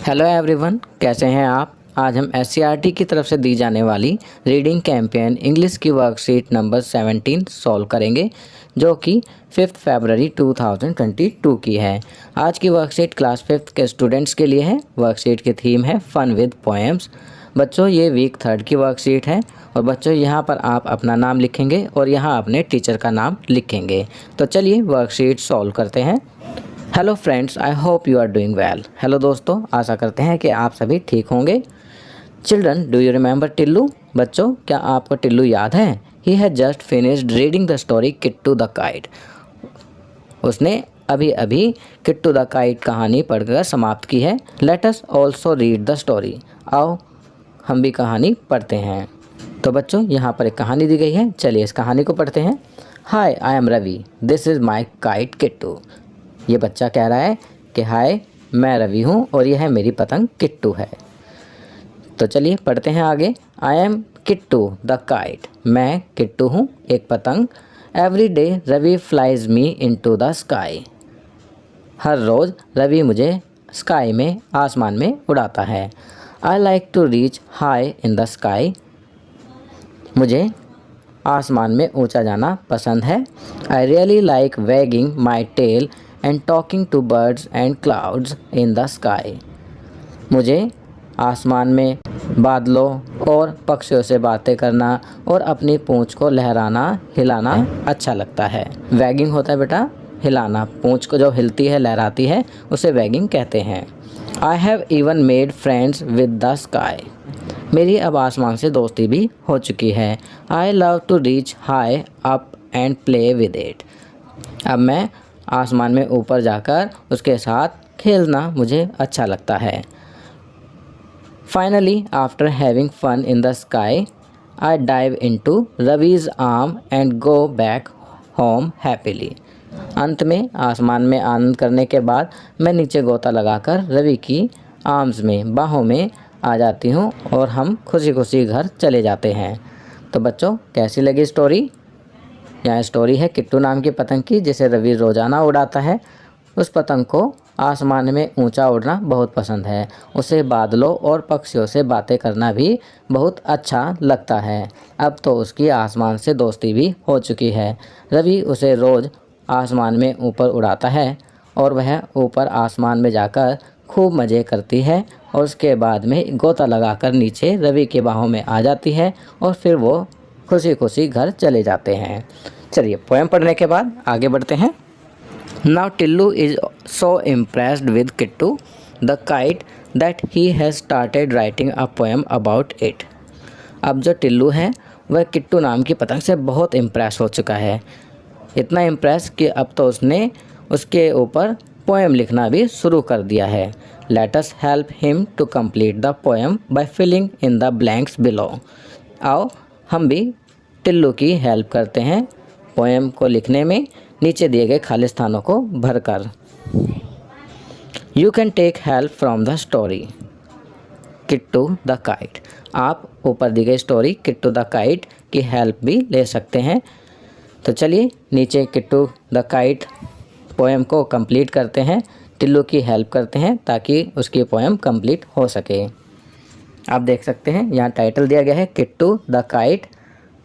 Hello everyone, कैसे हैं आप। आज हम एससीईआरटी की तरफ से दी जाने वाली रीडिंग कैंपेन इंग्लिश की वर्कशीट नंबर 17 सॉल्व करेंगे, जो कि 5 फरवरी 2022 की है। आज की वर्कशीट क्लास 5 के स्टूडेंट्स के लिए है। वर्कशीट की थीम है फन विद पोएम्स। बच्चों, ये वीक 3 की वर्कशीट है और बच्चों यहाँ पर आप अपना नाम लिखेंगे और यहाँ अपने टीचर का नाम लिखेंगे। तो चलिए वर्कशीट सॉल्व करते हैं। Hello friends, I hope you are doing well. Hello दोस्तों, आशा करते हैं कि आप सभी ठीक होंगे। Children, do you remember Tillu? बच्चों, क्या आपको टिल्लू याद है? He has just finished reading the story Kittu the kite. उसने अभी अभी किट्टू द काइट कहानी पढ़कर समाप्त की है। Let us also read the story. आओ हम भी कहानी पढ़ते हैं। तो बच्चों, यहाँ पर एक कहानी दी गई है, चलिए इस कहानी को पढ़ते हैं। Hi, I am Ravi, this is my kite Kittu. ये बच्चा कह रहा है कि हाय, मैं रवि हूँ और यह है मेरी पतंग किट्टू है। तो चलिए पढ़ते हैं आगे। I am Kittu the kite, मैं किट्टू हूँ एक पतंग। Every day Ravi flies me into the sky, हर रोज़ रवि मुझे स्काई में, आसमान में उड़ाता है। I like to reach high in the sky, मुझे आसमान में ऊंचा जाना पसंद है। I really like wagging my tail and talking to birds and clouds in the sky, मुझे आसमान में बादलों और पक्षियों से बातें करना और अपनी पूंछ को लहराना हिलाना अच्छा लगता है। वैगिंग होता है बेटा हिलाना, पूंछ को जो हिलती है लहराती है उसे वैगिंग कहते हैं। I have even made friends with the sky, मेरी अब आसमान से दोस्ती भी हो चुकी है। I love to reach high up and play with it, अब मैं आसमान में ऊपर जाकर उसके साथ खेलना मुझे अच्छा लगता है। Finally after having fun in the sky I dive into Ravi's arm and go back home happily, अंत में आसमान में आनंद करने के बाद मैं नीचे गोता लगाकर रवि की आर्म्स में, बाहों में आ जाती हूँ और हम खुशी खुशी घर चले जाते हैं। तो बच्चों, कैसी लगी स्टोरी? यहाँ स्टोरी है किट्टू नाम की पतंग की, जिसे रवि रोज़ाना उड़ाता है। उस पतंग को आसमान में ऊंचा उड़ना बहुत पसंद है, उसे बादलों और पक्षियों से बातें करना भी बहुत अच्छा लगता है। अब तो उसकी आसमान से दोस्ती भी हो चुकी है। रवि उसे रोज़ आसमान में ऊपर उड़ाता है और वह ऊपर आसमान में जाकर खूब मज़े करती है और उसके बाद में गोता लगाकर नीचे रवि के बाहों में आ जाती है और फिर वो खुशी खुशी घर चले जाते हैं। चलिए पोएम पढ़ने के बाद आगे बढ़ते हैं। Now Tillu is so impressed with Kittu the kite that he has started writing a poem about it. अब जो टिल्लू है वह किट्टू नाम की पतंग से बहुत इम्प्रेस हो चुका है, इतना इम्प्रेस कि अब तो उसने उसके ऊपर पोएम लिखना भी शुरू कर दिया है। Let us help him to complete the poem by filling in the blanks below. आओ हम भी टिल्लू की हेल्प करते हैं पोएम को लिखने में, नीचे दिए गए खाली स्थानों को भरकर। You can take help from the story Kittu the kite, आप ऊपर दी गई स्टोरी किट्टू द काइट की हेल्प भी ले सकते हैं। तो चलिए नीचे किट्टू द काइट पोएम को कंप्लीट करते हैं, टिल्लू की हेल्प करते हैं ताकि उसकी पोएम कंप्लीट हो सके। आप देख सकते हैं यहाँ टाइटल दिया गया है किट्टू द काइट,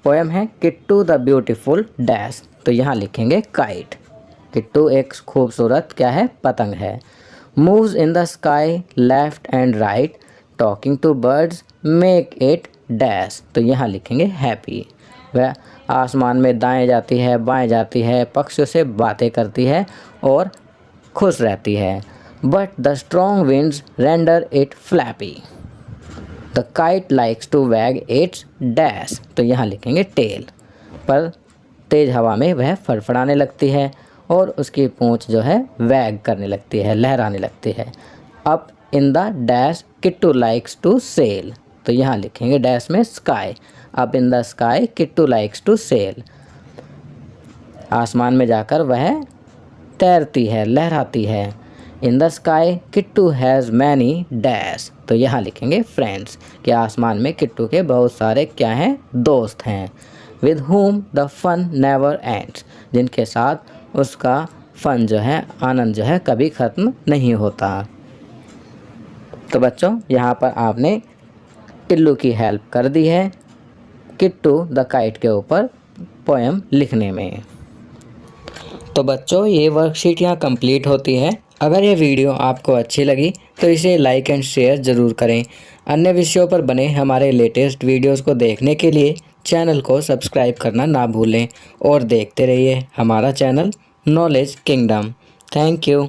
पोएम है किट्टू द ब्यूटीफुल डैश, तो यहाँ लिखेंगे काइट। किट्टू एक खूबसूरत क्या है, पतंग है। Moves in the sky left and right, talking to birds make it dash, तो यहाँ लिखेंगे हैप्पी। वह आसमान में दाएं जाती है बाएं जाती है, पक्षियों से बातें करती है और खुश रहती है। But the strong winds render it flappy, the kite likes to wag its dash, तो यहाँ लिखेंगे टेल, पर तेज़ हवा में वह फड़फड़ाने लगती है और उसकी पूंछ जो है वैग करने लगती है, लहराने लगती है। Up in the dash Kittu likes to sail, तो यहाँ लिखेंगे डैश में sky, up in the sky Kittu likes to sail, आसमान में जाकर वह तैरती है, लहराती है। In the sky Kittu has many dash, तो यहाँ लिखेंगे फ्रेंड्स, कि आसमान में किट्टू के बहुत सारे क्या हैं, दोस्त हैं। With whom the fun never ends, जिनके साथ उसका फन जो है, आनंद जो है कभी ख़त्म नहीं होता। तो बच्चों यहाँ पर आपने टिल्लू की हेल्प कर दी है किट्टू द काइट के ऊपर पोएम लिखने में। तो बच्चों ये वर्कशीट यहाँ कंप्लीट होती है। अगर ये वीडियो आपको अच्छी लगी तो इसे लाइक एंड शेयर ज़रूर करें। अन्य विषयों पर बने हमारे लेटेस्ट वीडियोस को देखने के लिए चैनल को सब्सक्राइब करना ना भूलें और देखते रहिए हमारा channel knowledge kingdom. Thank you.